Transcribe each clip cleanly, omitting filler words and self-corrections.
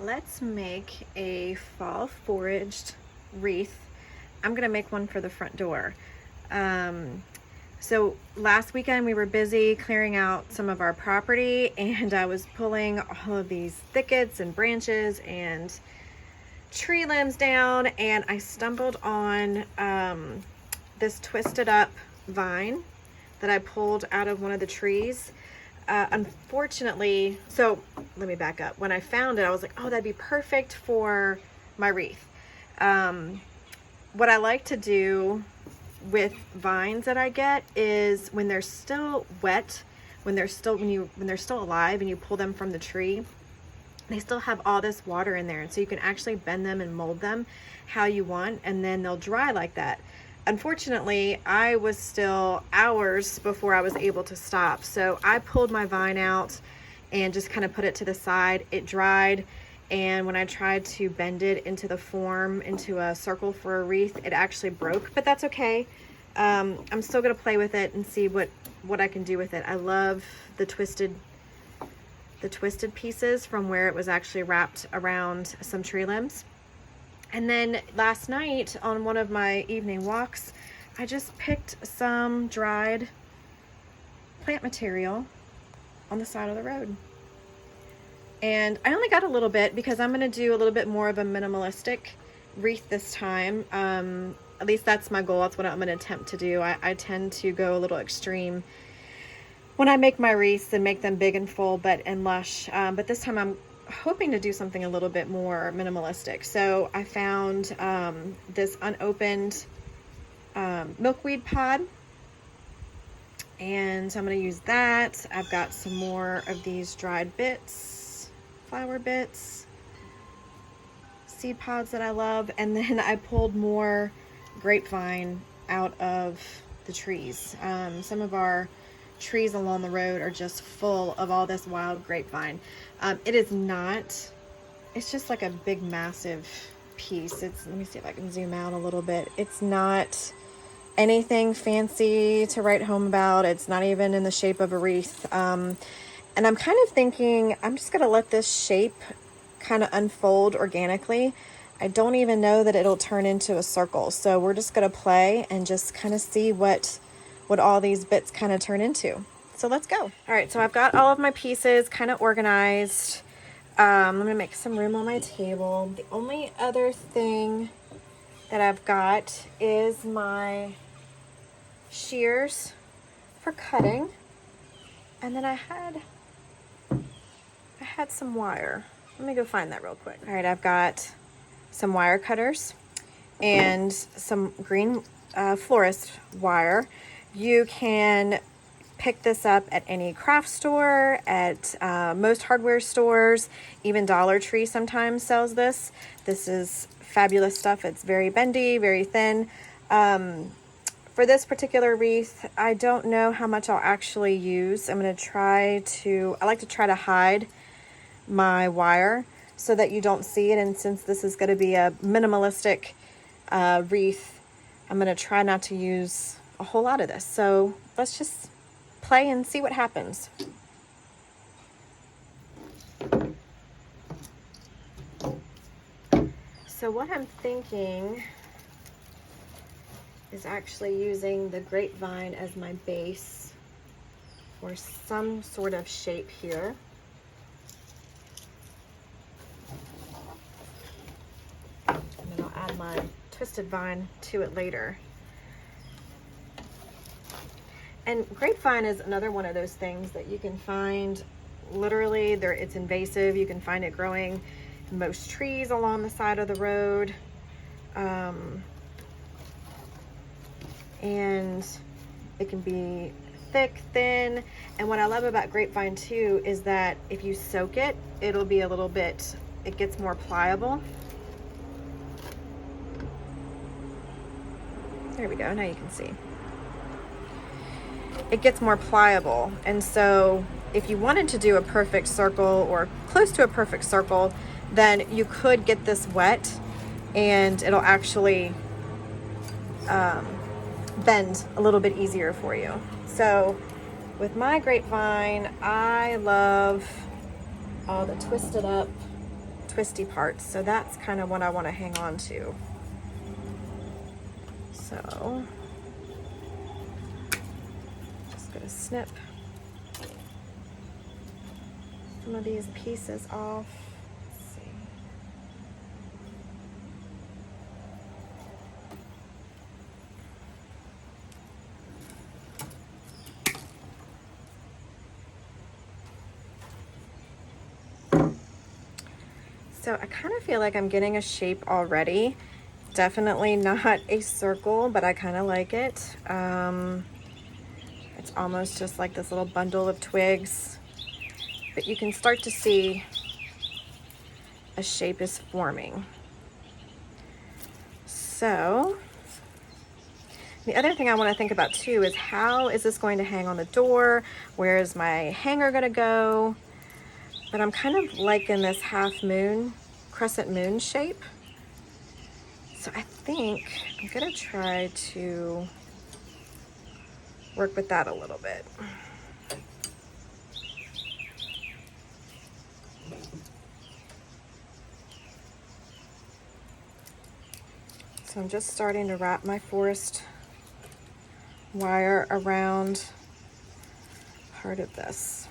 Let's make a fall foraged wreath. I'm gonna make one for the front door. So last weekend we were busy clearing out some of our property, and I was pulling all of these thickets and branches and tree limbs down, and I stumbled on this twisted up vine that I pulled out of one of the trees. Unfortunately, so let me back up. When I found it, I was like, oh, that'd be perfect for my wreath. What I like to do with vines that I get is when they're still wet, when they're still alive and you pull them from the tree, they still have all this water in there, and so you can actually bend them and mold them how you want, and then they'll dry like that. Unfortunately, I was still hours before I was able to stop, so I pulled my vine out and just kind of put it to the side. It dried, and when I tried to bend it into the form, into a circle for a wreath, it actually broke, but that's okay. I'm still gonna play with it and see what I can do with it. I love the twisted pieces from where it was actually wrapped around some tree limbs. And then last night on one of my evening walks, I just picked some dried plant material on the side of the road. And I only got a little bit because I'm gonna do a little bit more of a minimalistic wreath this time. At least that's my goal. That's what I'm gonna attempt to do. I tend to go a little extreme when I make my wreaths and make them big and full and lush. But this time I'm hoping to do something a little bit more minimalistic. So I found this unopened milkweed pod, and so I'm going to use that. I've got some more of these dried bits, flower bits, seed pods that I love, and then I pulled more grapevine out of the trees. Some of our trees along the road are just full of all this wild grapevine. It's just like a big massive piece. Let me see if I can zoom out a little bit. It's not anything fancy to write home about. It's not even in the shape of a wreath. And I'm kind of thinking I'm just gonna let this shape kind of unfold organically. I don't even know that it'll turn into a circle. So we're just gonna play and just kind of see what all these bits kind of turn into. So let's go. All right, so I've got all of my pieces kind of organized. I'm gonna make some room on my table. The only other thing that I've got is my shears for cutting. And then I had some wire. Let me go find that real quick. All right, I've got some wire cutters and some green florist wire. You can pick this up at any craft store, at most hardware stores, even Dollar Tree sometimes sells this. This is fabulous stuff. It's very bendy, very thin. For this particular wreath, I don't know how much I'll actually use. I like to try to hide my wire so that you don't see it. And since this is going to be a minimalistic wreath, I'm going to try not to use a whole lot of this. So let's just play and see what happens. So what I'm thinking is actually using the grapevine as my base for some sort of shape here. And then I'll add my twisted vine to it later. And grapevine is another one of those things that you can find literally there. It's invasive. You can find it growing in most trees along the side of the road. And it can be thick, thin. And what I love about grapevine too is that if you soak it, it gets more pliable. There we go. Now you can see. It gets more pliable, and so if you wanted to do a perfect circle or close to a perfect circle, then you could get this wet and it'll actually bend a little bit easier for you. So with my grapevine, I love all the twisted up twisty parts. So that's kind of what I want to hang on to. So just gonna snip some of these pieces off. Let's see. So I kind of feel like I'm getting a shape already. Definitely not a circle, but I kind of like it. It's almost just like this little bundle of twigs, but you can start to see a shape is forming. So the other thing I want to think about too is how is this going to hang on the door? Where is my hanger going to go? But I'm kind of liking this half moon, crescent moon shape. So I think I'm going to try to work with that a little bit. So I'm just starting to wrap my forest wire around part of this,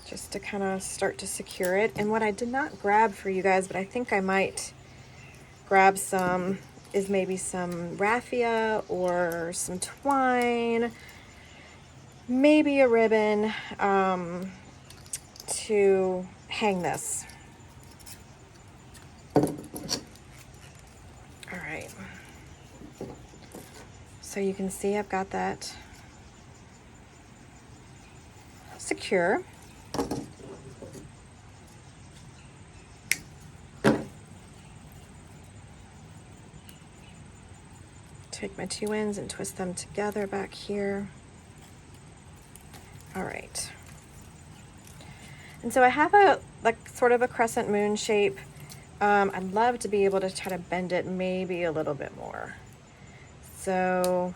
just to kind of start to secure it. And what I did not grab for you guys, but I think I might grab some, is maybe some raffia or some twine, maybe a ribbon, to hang this. All right. So you can see I've got that secure. Take my two ends and twist them together back here. All right. And so I have a like sort of a crescent moon shape. I'd love to be able to try to bend it maybe a little bit more. So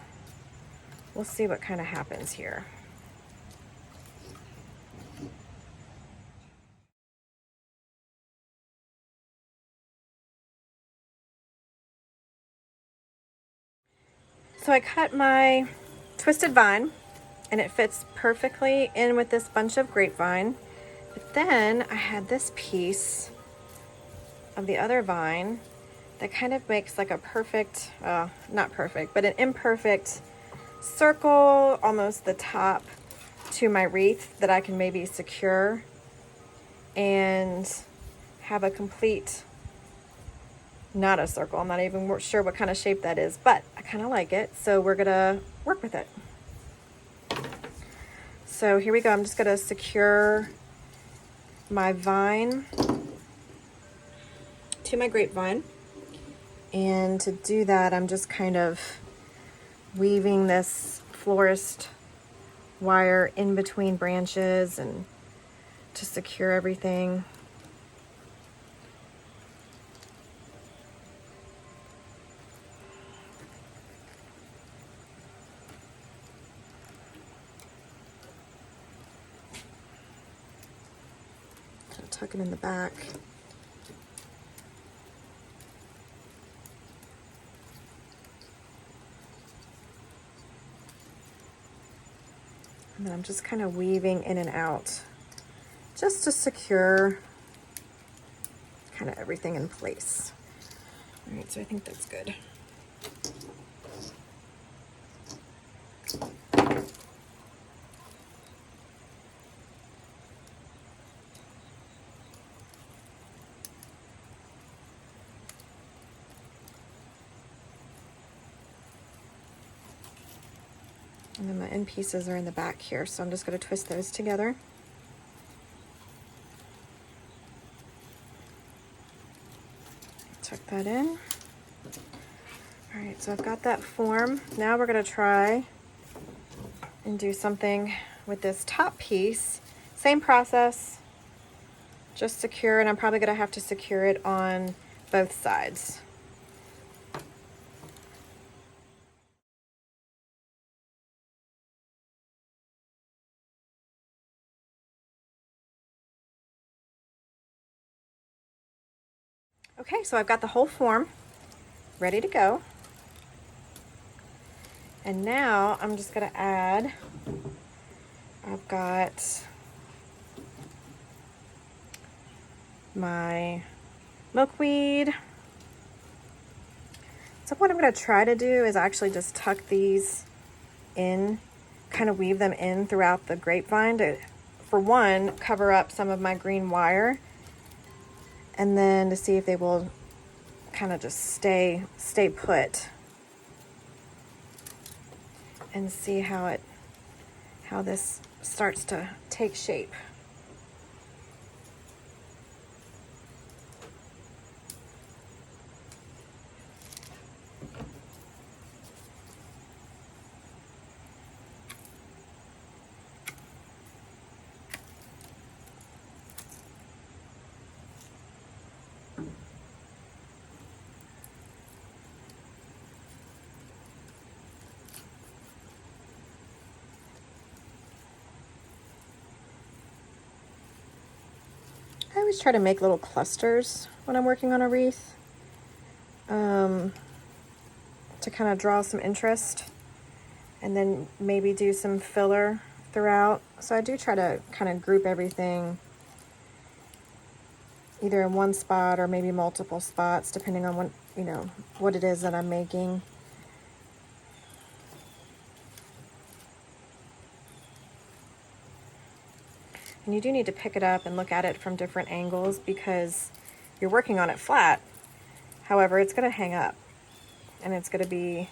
we'll see what kind of happens here. So I cut my twisted vine and it fits perfectly in with this bunch of grapevine. But then I had this piece of the other vine that kind of makes like a perfect, not perfect, but an imperfect circle, almost the top to my wreath that I can maybe secure and have a complete, not a circle. I'm not even sure what kind of shape that is, but I kind of like it. So we're gonna work with it. So here we go. I'm just gonna secure my vine to my grapevine. And to do that, I'm just kind of weaving this florist wire in between branches and to secure everything. Tuck it in the back. And then I'm just kind of weaving in and out just to secure kind of everything in place. All right, so I think that's good. And then my end pieces are in the back here, so I'm just going to twist those together. Tuck that in. All right, so I've got that form. Now we're going to try and do something with this top piece. Same process, just secure, and I'm probably going to have to secure it on both sides. Okay, so I've got the whole form ready to go. And now I'm just gonna add, I've got my milkweed. So what I'm gonna try to do is actually just tuck these in, kind of weave them in throughout the grapevine to, for one, cover up some of my green wire, and then to see if they will kind of just stay put, and see how this starts to take shape. I always try to make little clusters when I'm working on a wreath, to kind of draw some interest, and then maybe do some filler throughout. So I do try to kind of group everything either in one spot or maybe multiple spots, depending on what it is that I'm making. And you do need to pick it up and look at it from different angles because you're working on it flat. However, it's going to hang up, and it's going to be,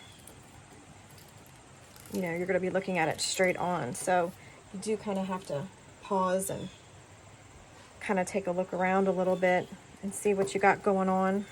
you're going to be looking at it straight on. So you do kind of have to pause and kind of take a look around a little bit and see what you got going on.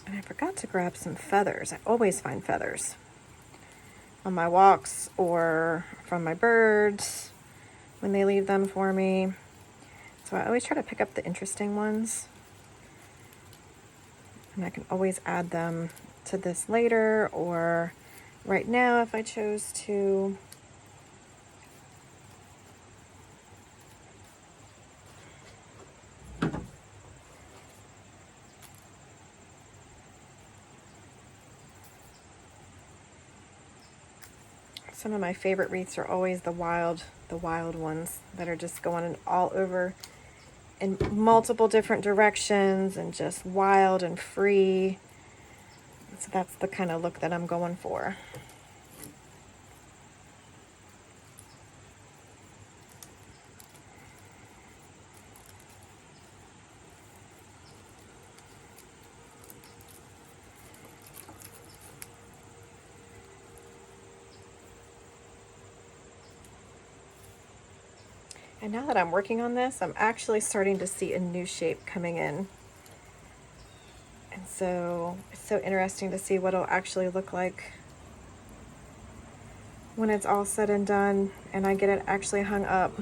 And I forgot to grab some feathers. I always find feathers on my walks or from my birds when they leave them for me. So I always try to pick up the interesting ones. And I can always add them to this later, or right now if I chose to. Some of my favorite wreaths are always the wild ones that are just going all over in multiple different directions and just wild and free. So that's the kind of look that I'm going for. And now that I'm working on this, I'm actually starting to see a new shape coming in. And so it's so interesting to see what it'll actually look like when it's all said and done and I get it actually hung up.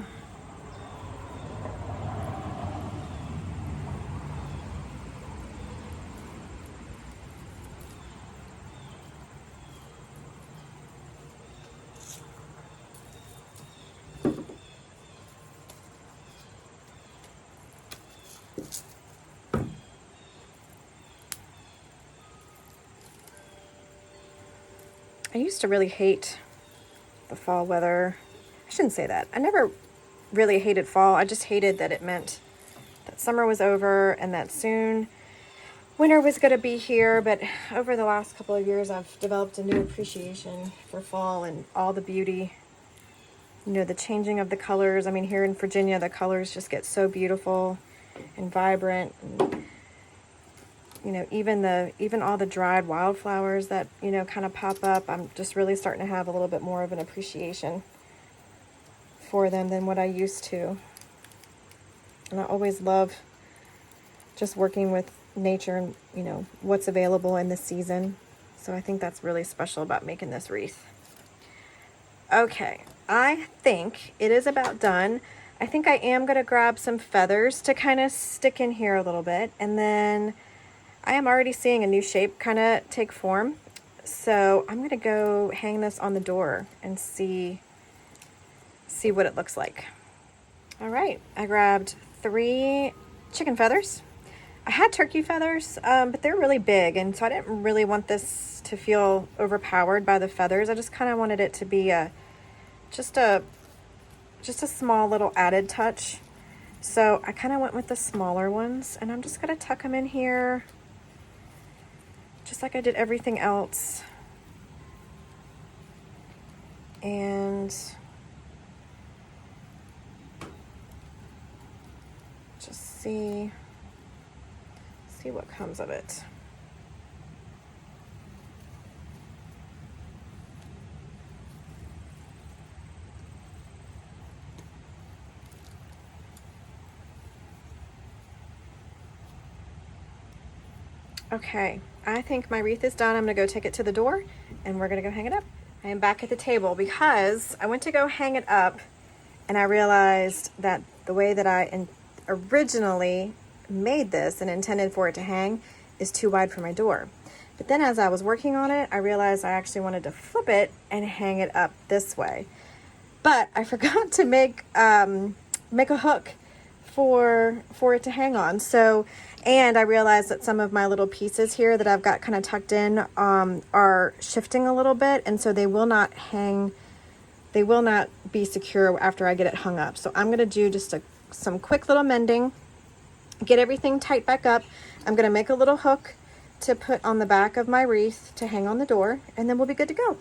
I used to really hate the fall weather. I shouldn't say that. I never really hated fall. I just hated that it meant that summer was over and that soon winter was going to be here. But over the last couple of years, I've developed a new appreciation for fall and all the beauty. The changing of the colors. I mean, here in Virginia, the colors just get so beautiful and vibrant. And, even all the dried wildflowers that, kind of pop up. I'm just really starting to have a little bit more of an appreciation for them than what I used to. And I always love just working with nature and, you know, what's available in the season. So I think that's really special about making this wreath. Okay, I think it is about done. I think I am going to grab some feathers to kind of stick in here a little bit. And then I am already seeing a new shape kind of take form. So I'm going to go hang this on the door and see what it looks like. All right, I grabbed 3 chicken feathers. I had turkey feathers, but they're really big, and so I didn't really want this to feel overpowered by the feathers. I just kind of wanted it to be just a small little added touch. So I kind of went with the smaller ones, and I'm just gonna tuck them in here, just like I did everything else. And just see what comes of it. Okay, I think my wreath is done. I'm gonna go take it to the door and we're gonna go hang it up. I am back at the table because I went to go hang it up and I realized that the way that I originally made this and intended for it to hang is too wide for my door. But then as I was working on it, I realized I actually wanted to flip it and hang it up this way. But I forgot to make a hook for it to hang on. So, and I realized that some of my little pieces here that I've got kind of tucked in are shifting a little bit, and so they will not hang, they will not be secure after I get it hung up. So I'm going to do just some quick little mending, get everything tight back up. I'm going to make a little hook to put on the back of my wreath to hang on the door, and then we'll be good to go.